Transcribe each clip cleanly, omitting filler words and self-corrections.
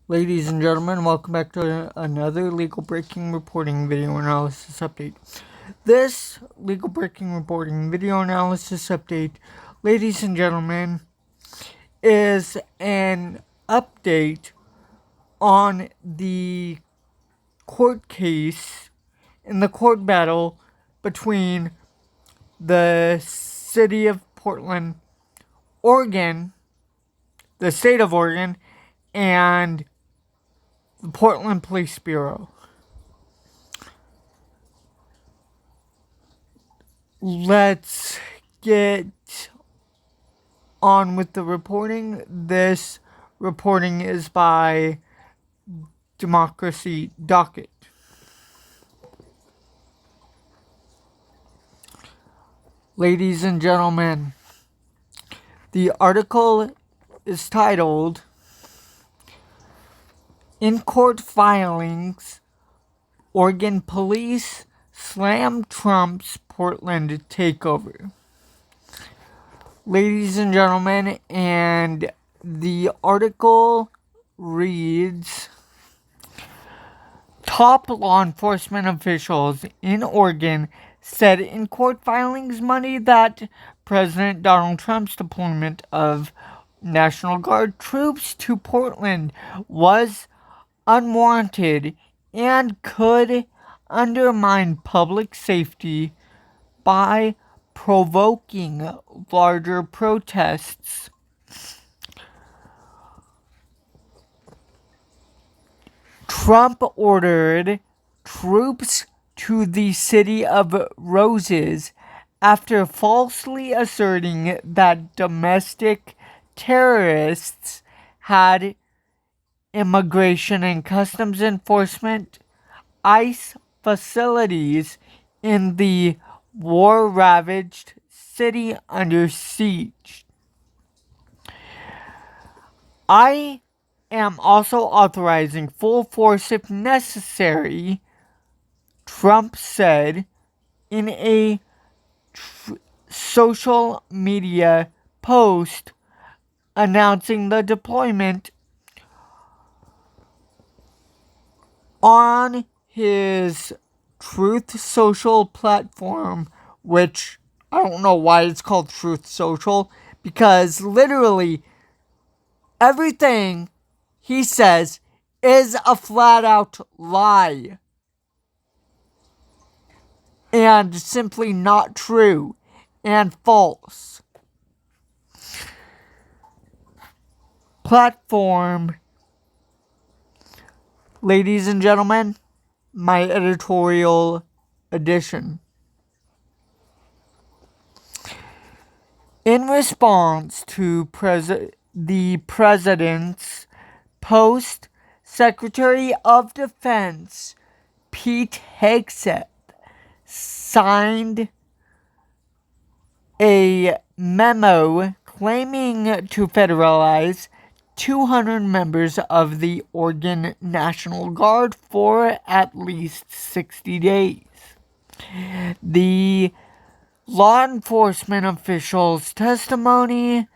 Ladies and gentlemen, welcome back to another legal breaking reporting video analysis update. This legal breaking reporting video analysis update, ladies and gentlemen, is an update on the court case in the court battle between the city of Portland, Oregon, the state of Oregon, and the Portland Police Bureau. Let's get on with the reporting. This reporting is by Democracy Docket. Ladies and gentlemen, the article is titled In Court Filings, Oregon Police Slam Trump's Portland Takeover. Ladies and gentlemen, and the article reads, top law enforcement officials in Oregon said in court filings Monday that President Donald Trump's deployment of National Guard troops to Portland was unwarranted and could undermine public safety by provoking larger protests. Trump ordered troops to the City of Roses after falsely asserting that domestic terrorists had Immigration and Customs Enforcement ICE facilities in the war-ravaged city under siege. I am also authorizing full force if necessary, Trump said in a social media post announcing the deployment. On his Truth Social platform, which I don't know why it's called Truth Social, because literally everything he says is a flat out lie and simply not true and false. Platform. Ladies and gentlemen, my editorial edition. In response to the President's post, Secretary of Defense Pete Hegseth signed a memo claiming to federalize 200 members of the Oregon National Guard for at least 60 days. The law enforcement officials' testimony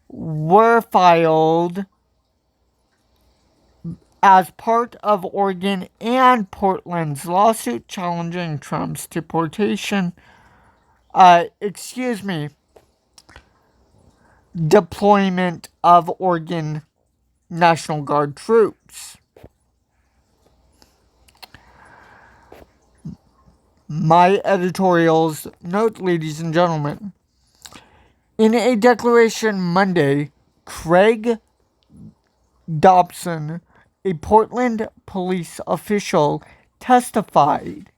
were filed as part of Oregon and Portland's lawsuit challenging Trump's deployment of Oregon National Guard troops. My editorials note, ladies and gentlemen, in a declaration Monday, Craig Dobson, a Portland police official, testified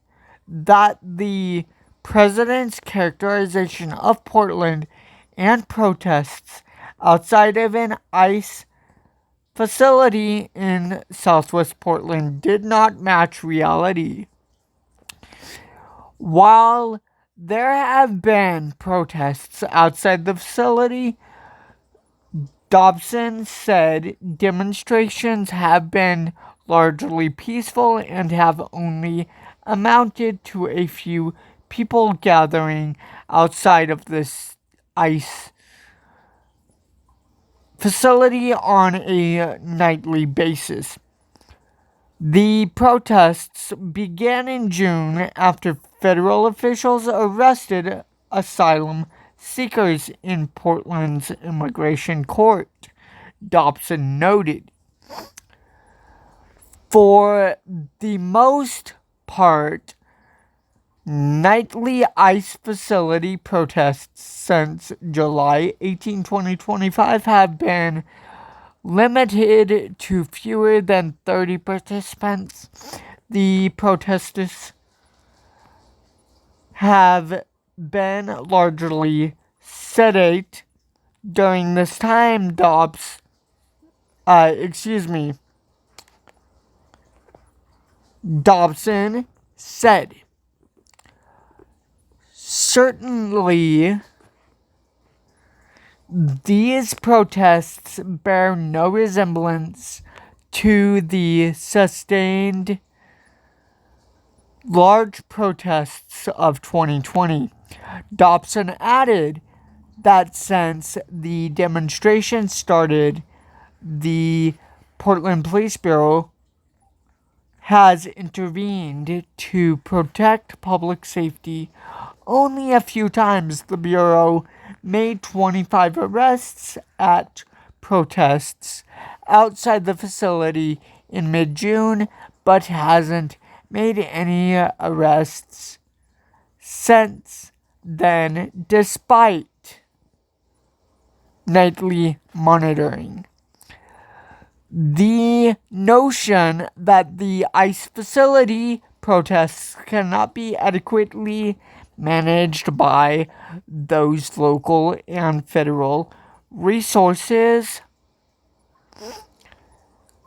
that the president's characterization of Portland and protests outside of an ICE facility in southwest Portland did not match reality. While there have been protests outside the facility, Dobson said demonstrations have been largely peaceful and have only amounted to a few people gathering outside of this ICE facility on a nightly basis. The protests began in June after federal officials arrested asylum seekers in Portland's immigration court, Dobson noted. For the most part, nightly ICE facility protests since July 18, 2025 have been limited to fewer than 30 participants. The protesters have been largely sedate during this time, Dobson said. Certainly, these protests bear no resemblance to the sustained large protests of 2020. Dobson added that since the demonstration started, the Portland Police Bureau has intervened to protect public safety. Only a few times the Bureau made 25 arrests at protests outside the facility in mid-June, but hasn't made any arrests since then, despite nightly monitoring. The notion that the ICE facility protests cannot be adequately managed by those local and federal resources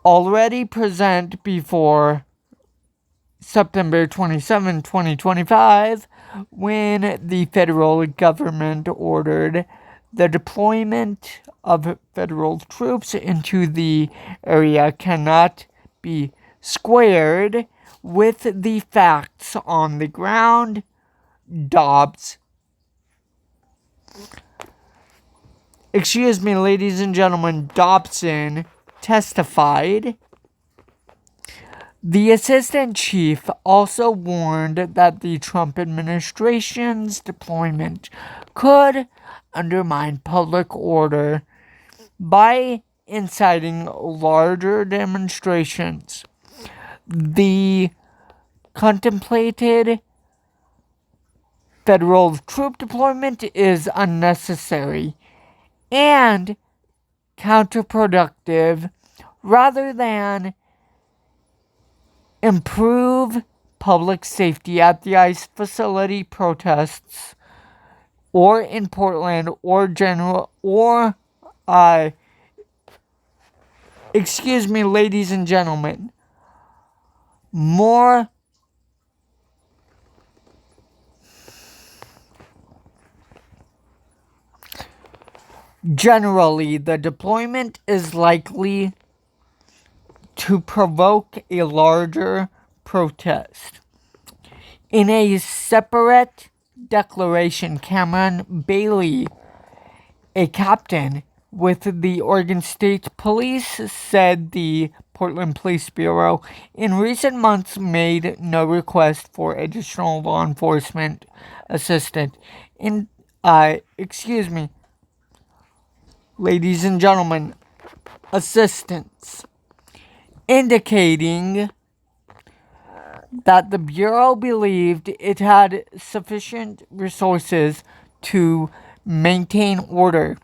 already present before September 27, 2025, when the federal government ordered the deployment of federal troops into the area cannot be squared with the facts on the ground. Ladies and gentlemen, Dobson testified. The assistant chief also warned that the Trump administration's deployment could undermine public order by inciting larger demonstrations. The contemplated federal troop deployment is unnecessary and counterproductive rather than improve public safety at the ICE facility. Protests or in Portland ladies and gentlemen, more generally, the deployment is likely to provoke a larger protest. In a separate declaration, Cameron Bailey, a captain with the Oregon State Police, said the Portland Police Bureau in recent months made no request for additional law enforcement assistance. Ladies and gentlemen, assistance, indicating that the Bureau believed it had sufficient resources to maintain order.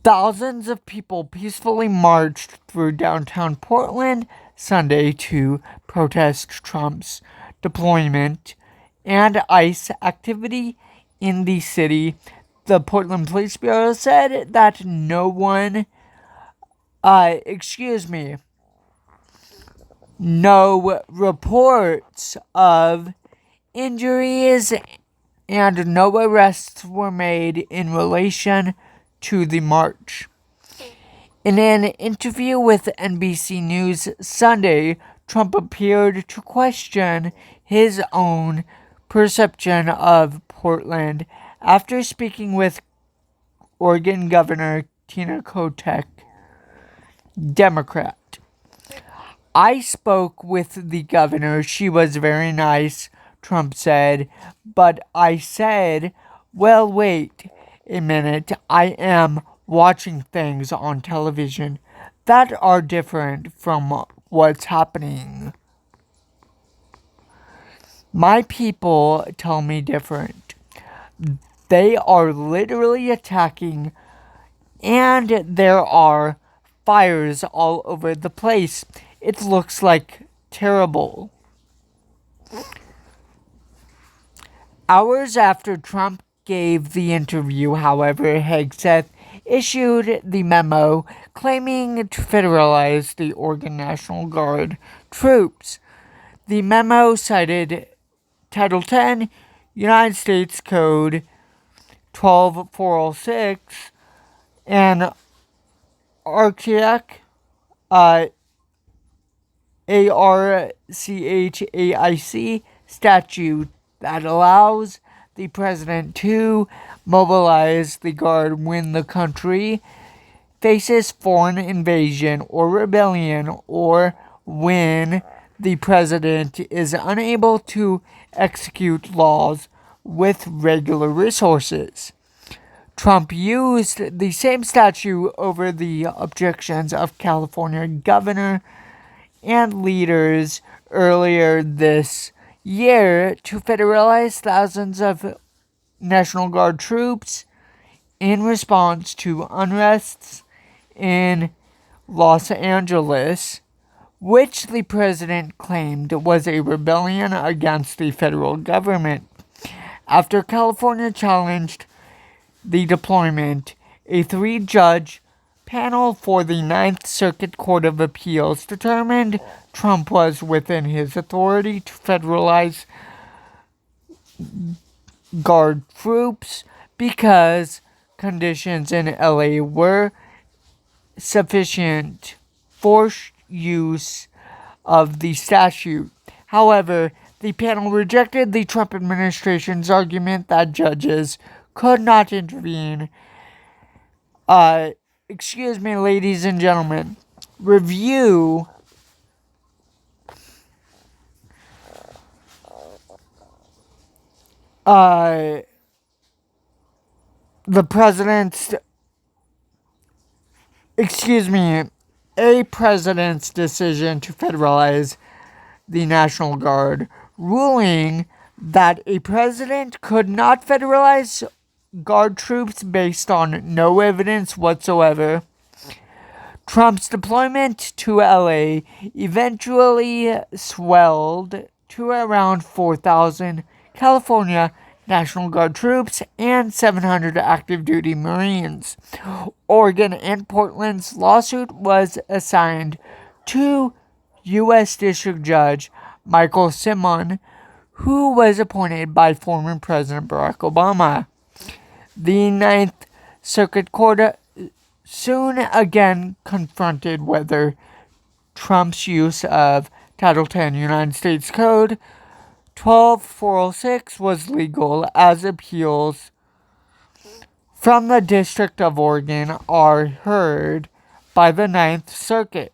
Thousands of people peacefully marched through downtown Portland Sunday to protest Trump's deployment and ICE activity in the city. The Portland Police Bureau said that no reports of injuries and no arrests were made in relation to the march. In an interview with NBC News Sunday, Trump appeared to question his own perception of Portland after speaking with Oregon Governor Tina Kotek, Democrat. I spoke with the governor. She was very nice, Trump said. But I said, well, wait a minute. I am watching things on television that are different from what's happening. My people tell me different. They are literally attacking, and there are fires all over the place. It looks like terrible. Hours after Trump gave the interview, however, Hegseth issued the memo claiming to federalize the Oregon National Guard troops. The memo cited Title 10, United States Code 12406, and ARCHAIC, ARCHAIC statute that allows the president to mobilize the guard when the country faces foreign invasion or rebellion, or when the president is unable to execute laws with regular resources. Trump used the same statute over the objections of California governor and leaders earlier this year to federalize thousands of National Guard troops in response to unrests in Los Angeles, which the president claimed was a rebellion against the federal government. After California challenged the deployment, a 3-judge panel for the Ninth Circuit Court of Appeals determined Trump was within his authority to federalize guard troops because conditions in LA were sufficient for use of the statute. However, the panel rejected the Trump administration's argument that judges could not intervene. Excuse me, ladies and gentlemen. Review the president's, a president's decision to federalize the National Guard, ruling that a president could not federalize guard troops based on no evidence whatsoever. Trump's deployment to LA eventually swelled to around 4,000 California National Guard troops and 700 active duty Marines. Oregon and Portland's lawsuit was assigned to U.S. District Judge Michael Simon, who was appointed by former President Barack Obama. The Ninth Circuit Court soon again confronted whether Trump's use of Title 10 United States Code 12406 was legal, as appeals from the District of Oregon are heard by the Ninth Circuit.